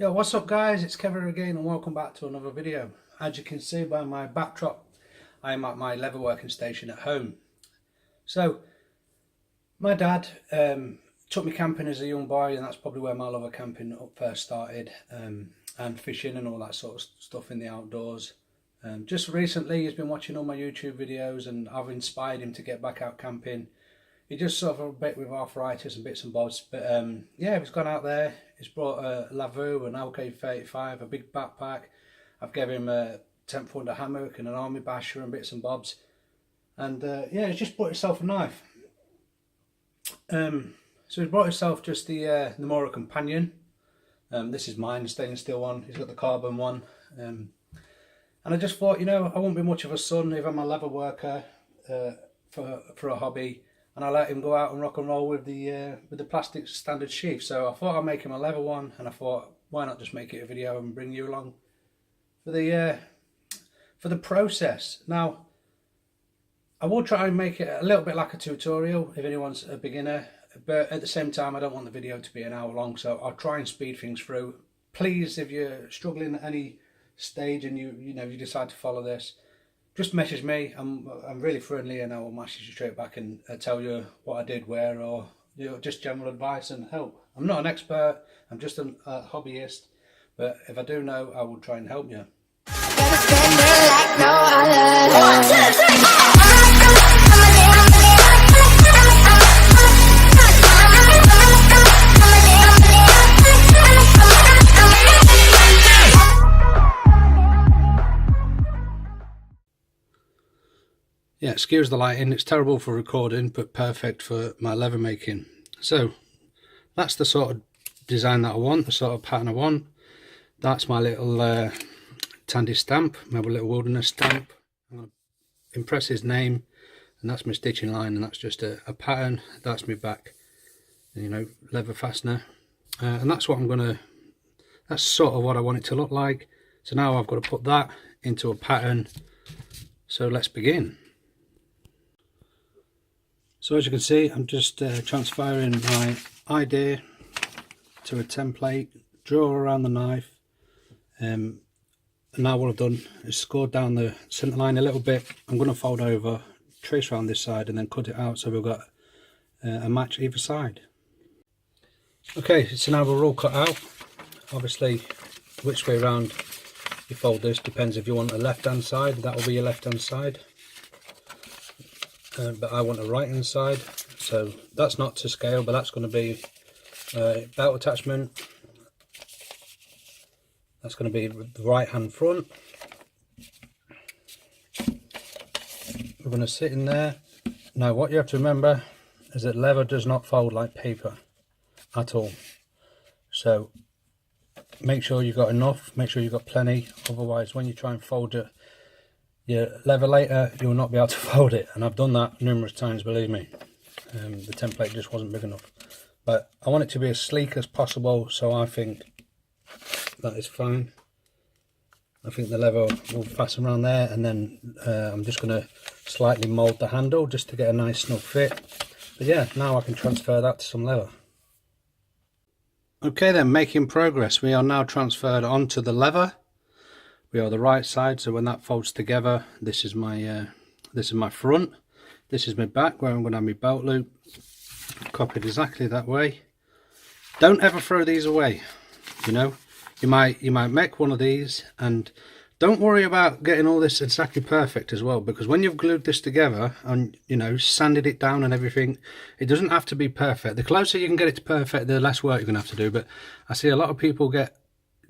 Yo, what's up guys, it's Kevin again and welcome back to another video. As you can see by my backdrop, I am at my leather working station at home. So, my dad took me camping as a young boy, and that's probably where my love of camping first started, and fishing and all that sort of stuff in the outdoors. Just recently he's been watching all my YouTube videos and I've inspired him to get back out camping. He just suffered a bit with arthritis and bits and bobs, but yeah, he's gone out there. He's brought a Lavu, an LK35, a big backpack. I've given him a 10-pounder hammock and an army basher and bits and bobs. And yeah, he's just brought himself a knife. So he's brought himself just the Mora companion. This is mine, the stainless steel one. He's got the carbon one. And I just thought, you know, I won't be much of a son if I'm a leather worker for a hobby. And I let him go out and rock and roll with the plastic standard sheath. So I thought I'd make him a leather one, and I thought, why not just make it a video and bring you along for the process. Now, I will try and make it a little bit like a tutorial if anyone's a beginner, but at the same time I don't want the video to be an hour long, so I'll try and speed things through. Please, if you're struggling at any stage and you decide to follow this, just message me. I'm really friendly, and I will message you straight back and tell you what I did where, or just general advice and help. I'm not an expert, I'm just a hobbyist, but if I do know, I will try and help you. Yeah, excuse the lighting, it's terrible for recording, but perfect for my leather making. So, that's the sort of design that I want, the sort of pattern I want. That's my little Tandy stamp, my little wilderness stamp. I'm going to impress his name, and that's my stitching line, and that's just a pattern. That's my back, leather fastener. And that's what I'm going to, that's sort of what I want it to look like. So now I've got to put that into a pattern. So let's begin. So as you can see, I'm just transferring my idea to a template, draw around the knife, and now what I've done is scored down the centre line a little bit. I'm going to fold over, trace around this side, and then cut it out so we've got a match either side. Okay, so now we're all cut out. Obviously, which way around you fold this depends. If you want a left hand side, that will be your left hand side. But I want a right hand side, so that's not to scale, but that's going to be belt attachment. That's going to be the right hand front. We're going to sit in there. Now what you have to remember is that leather does not fold like paper at all, so make sure you've got enough, make sure you've got plenty, otherwise when you try and fold it your leather later, you will not be able to fold it, and I've done that numerous times, believe me. The template just wasn't big enough, but I want it to be as sleek as possible, so I think that is fine. I think the leather will fasten around there, and then I'm just going to slightly mould the handle just to get a nice snug fit. But yeah, now I can transfer that to some leather. Okay then, making progress. We are now transferred onto the leather. We are the right side, so when that folds together, this is my front, this is my back, where I'm going to have my belt loop copied exactly that way. Don't ever throw these away. You might make one of these, and don't worry about getting all this exactly perfect as well, because when you've glued this together and sanded it down and everything, it doesn't have to be perfect. The closer you can get it to perfect, the less work you're going to have to do. But I see a lot of people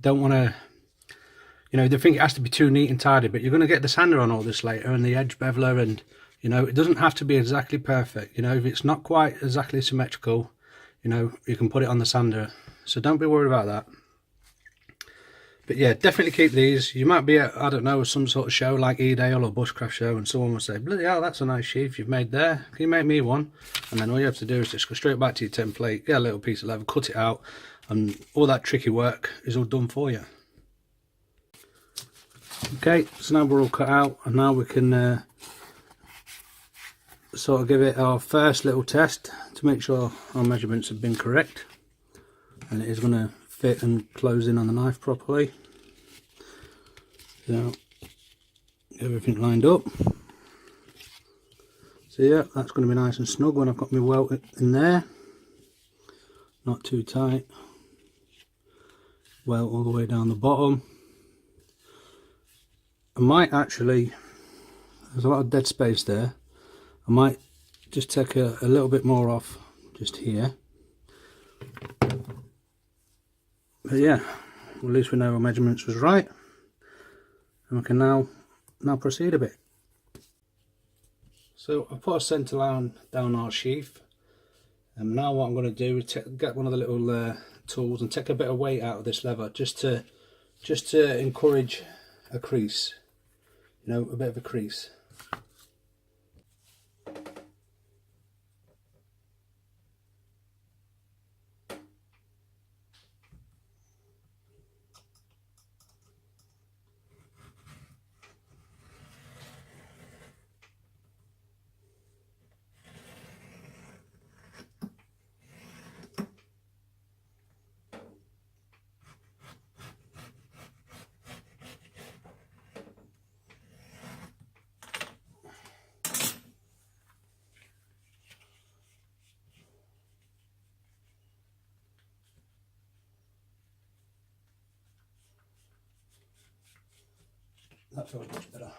don't want to, they think it has to be too neat and tidy, but you're going to get the sander on all this later, and the edge beveler, and it doesn't have to be exactly perfect. If it's not quite exactly symmetrical, you can put it on the sander, so don't be worried about that. But yeah, definitely keep these. You might be at, I don't know, some sort of show like E-Dale or Bushcraft show, and someone will say, bloody hell, that's a nice sheath you've made there, can you make me one? And then all you have to do is just go straight back to your template, get a little piece of leather, cut it out, and all that tricky work is all done for you. Okay, so now we're all cut out, and now we can sort of give it our first little test to make sure our measurements have been correct. and it is going to fit and close in on the knife properly. So everything lined up. So yeah, that's going to be nice and snug when I've got my welt in there. Not too tight. Welt all the way down the bottom. I might actually, there's a lot of dead space there, I might just take a little bit more off just here. But yeah, at least we know our measurements was right, and we can now proceed a bit. So I've put a centre line down our sheath, and now what I'm going to do is get one of the little tools and take a bit of weight out of this lever, just to encourage a crease, you know, a bit of a crease. That feels much better.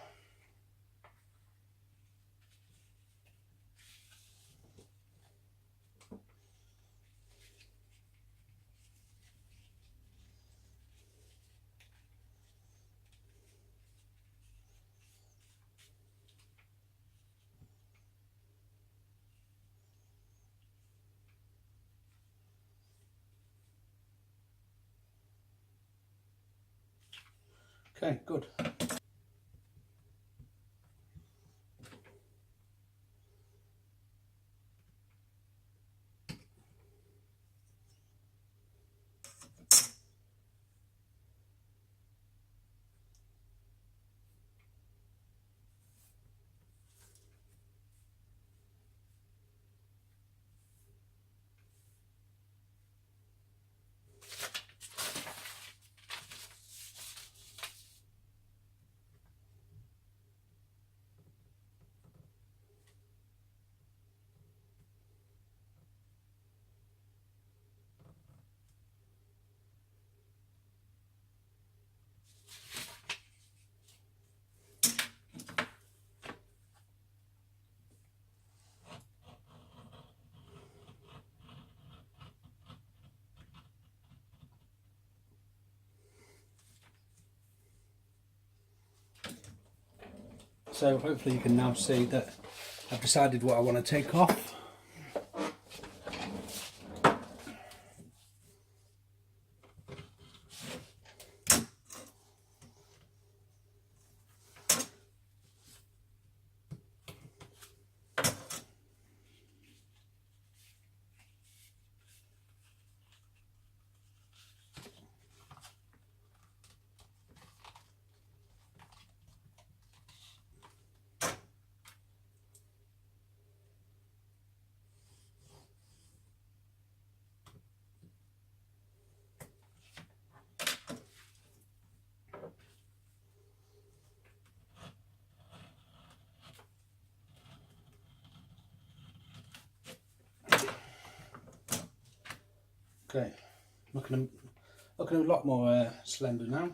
Okay, good. So hopefully you can now see that I've decided what I want to take off. Okay, looking a lot more slender now.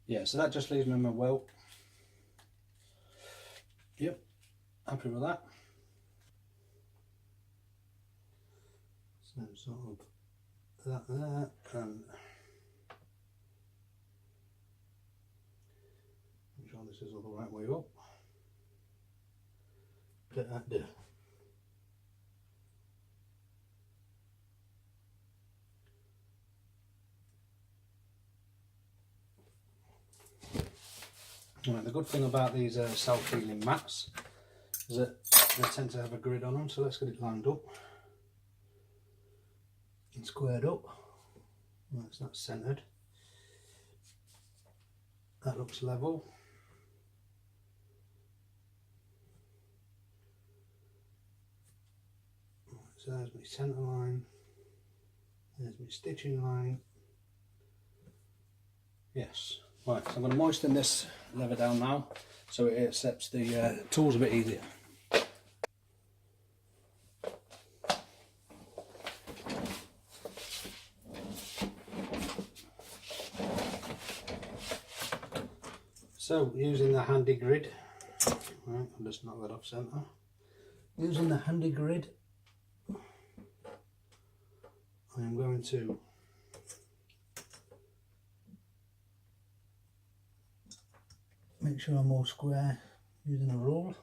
Yeah, so that just leaves me my welt. Yep, happy with that. So sort of that there, and make sure this is all the right way up. Get that do. Right, the good thing about these self-healing mats is that they tend to have a grid on them, so let's get it lined up and squared up. Right, so that's centered. That looks level. So there's my centre line, there's my stitching line. Yes, right, so I'm going to moisten this leather down now so it accepts the tools a bit easier. So using the handy grid, right, I'll just knock that off centre. Using the handy grid, I am going to make sure I'm all square using a rule.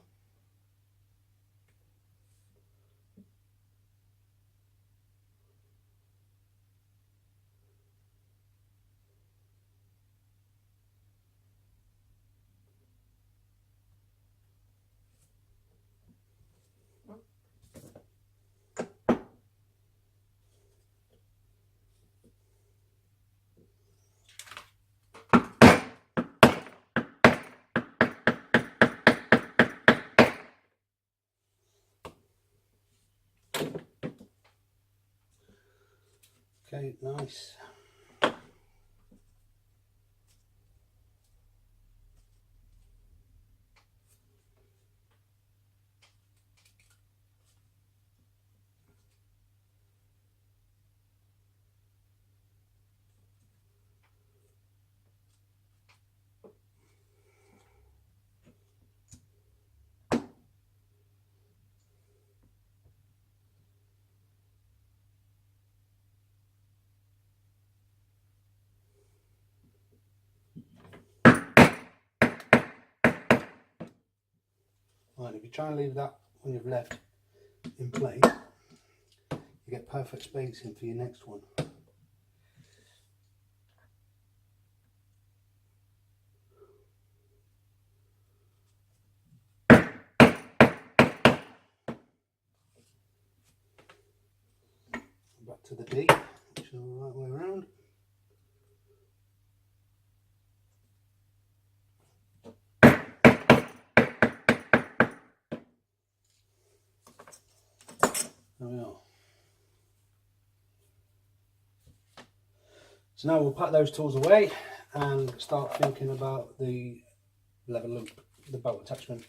Okay, nice. Right, if you try and leave that when you've left in place, you get perfect spacing for your next one. Back to the D, which is the right way around. There we are. So now we'll pack those tools away and start thinking about the leather loop, the belt attachment.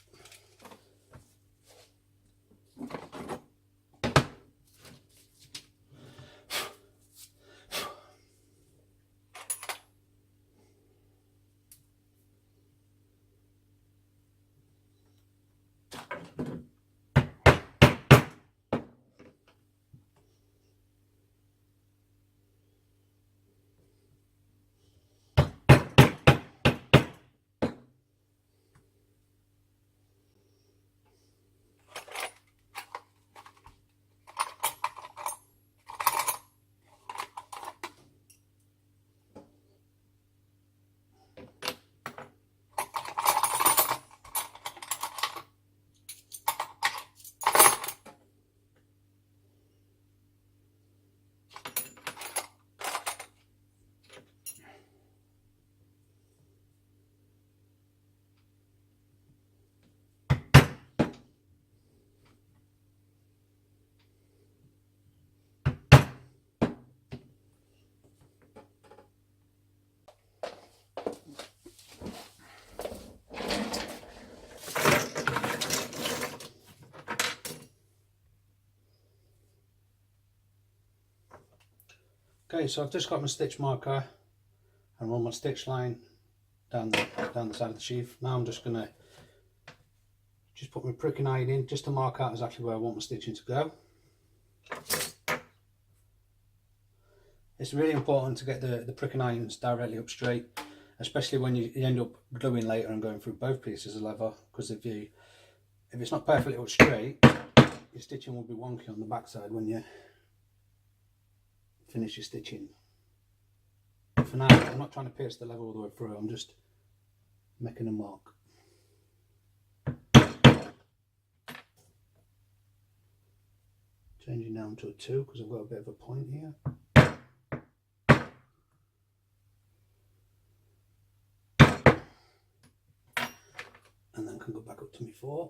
Okay, so I've just got my stitch marker and run my stitch line down the side of the sheath. Now I'm just going to put my pricking iron in just to mark out exactly where I want my stitching to go. It's really important to get the pricking irons directly up straight, especially when you end up gluing later and going through both pieces of leather, because if it's not perfectly up straight, your stitching will be wonky on the back side when you finish your stitching. But for now, I'm not trying to pierce the leather all the way through, I'm just making a mark. Changing down to a 2 because I've got a bit of a point here. And then can go back up to my 4.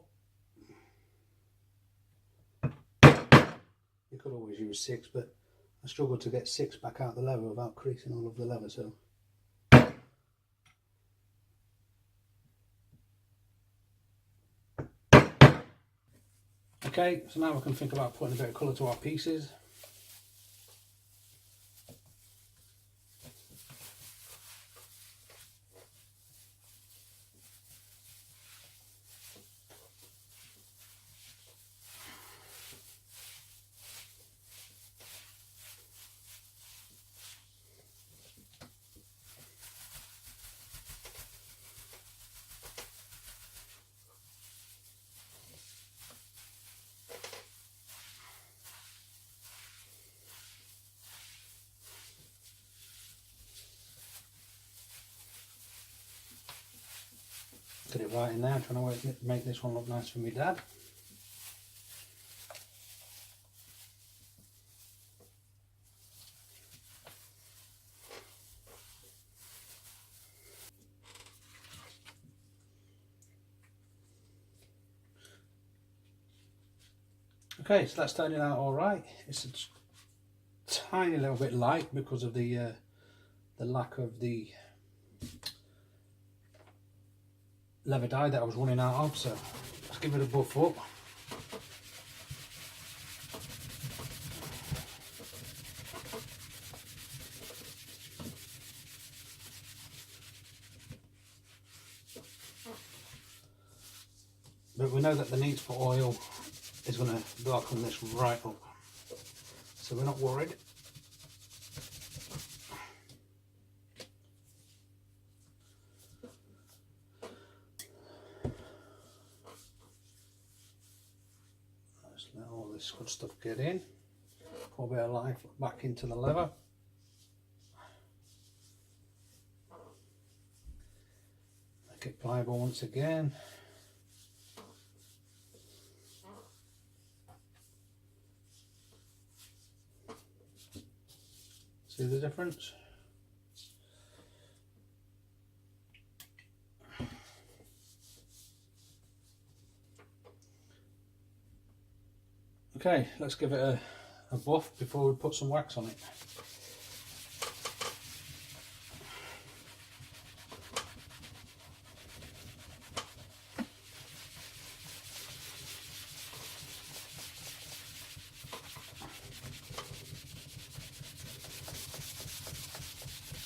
If You could always use 6, but I struggled to get 6 back out the leather without creasing all of the leather, so. Okay, so now we can think about putting a bit of colour to our pieces. Get it right in there, trying to make this one look nice for me dad. Okay, so that's turning out all right. It's a tiny little bit light because of the lack of the leather dye that I was running out of, so let's give it a buff up. But we know that the need for oil is going to darken this right up, so we're not worried. Let's let all this good stuff get in. Pour a bit of life back into the leather. Make it pliable once again. See the difference? Okay, let's give it a buff before we put some wax on it.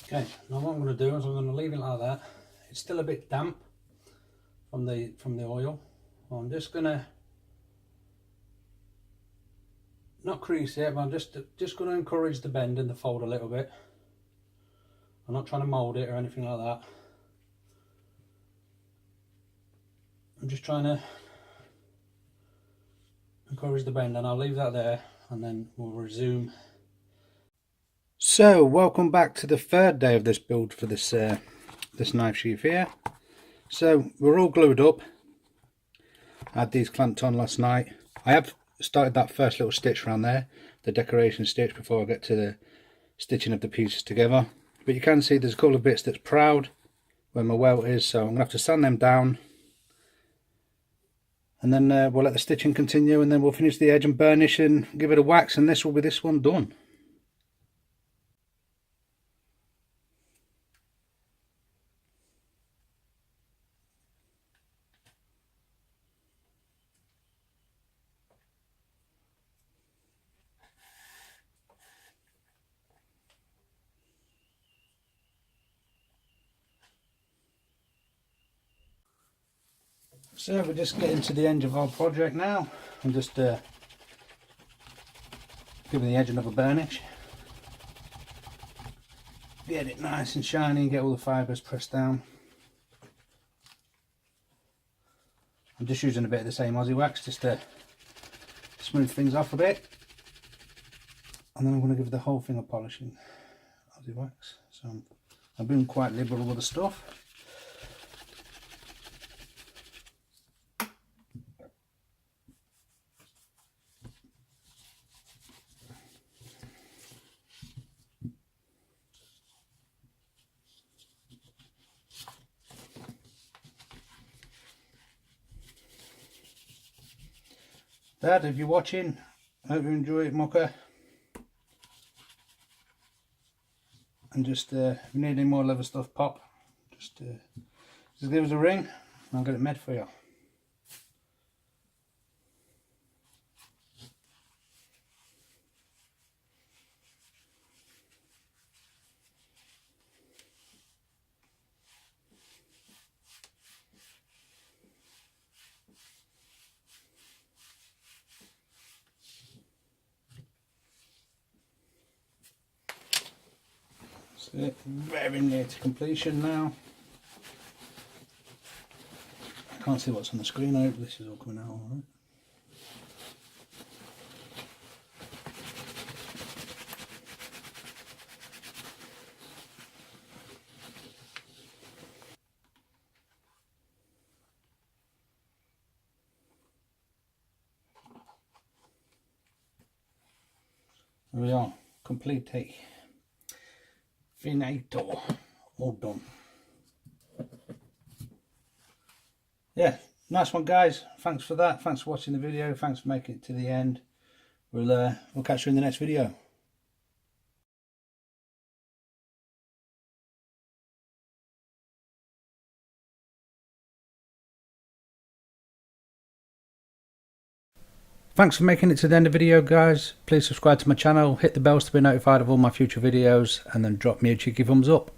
Okay, now what I'm going to do is I'm going to leave it like that. It's still a bit damp from the oil. I'm just going to not crease it, but I'm just going to encourage the bend and the fold a little bit. I'm not trying to mould it or anything like that. I'm just trying to encourage the bend, and I'll leave that there and then we'll resume. So welcome back to the third day of this build for this this knife sheath here. So we're all glued up. I had these clamped on last night. I have started that first little stitch around there, the decoration stitch, before I get to the stitching of the pieces together. But you can see there's a couple of bits that's proud where my welt is, so I'm going to have to sand them down. And then we'll let the stitching continue, and then we'll finish the edge and burnish and give it a wax, and this will be this one done. So we're just getting to the end of our project now. I'm just giving the edge another burnish. Get it nice and shiny and get all the fibres pressed down. I'm just using a bit of the same Aussie wax just to smooth things off a bit. And then I'm going to give the whole thing a polishing Aussie wax. So I've been quite liberal with the stuff. Dad, if you're watching, hope you enjoy it, mucker. And just if you need any more leather stuff, pop. Just give us a ring and I'll get it made for you. So very near to completion now. I can't see what's on the screen. I hope this is all coming out all right. There we are, complete. Finito, all done. Yeah, nice one, guys. Thanks for that. Thanks for watching the video. Thanks for making it to the end. We'll catch you in the next video. Thanks for making it to the end of the video, guys. Please subscribe to my channel, hit the bells to be notified of all my future videos, and then drop me a cheeky thumbs up.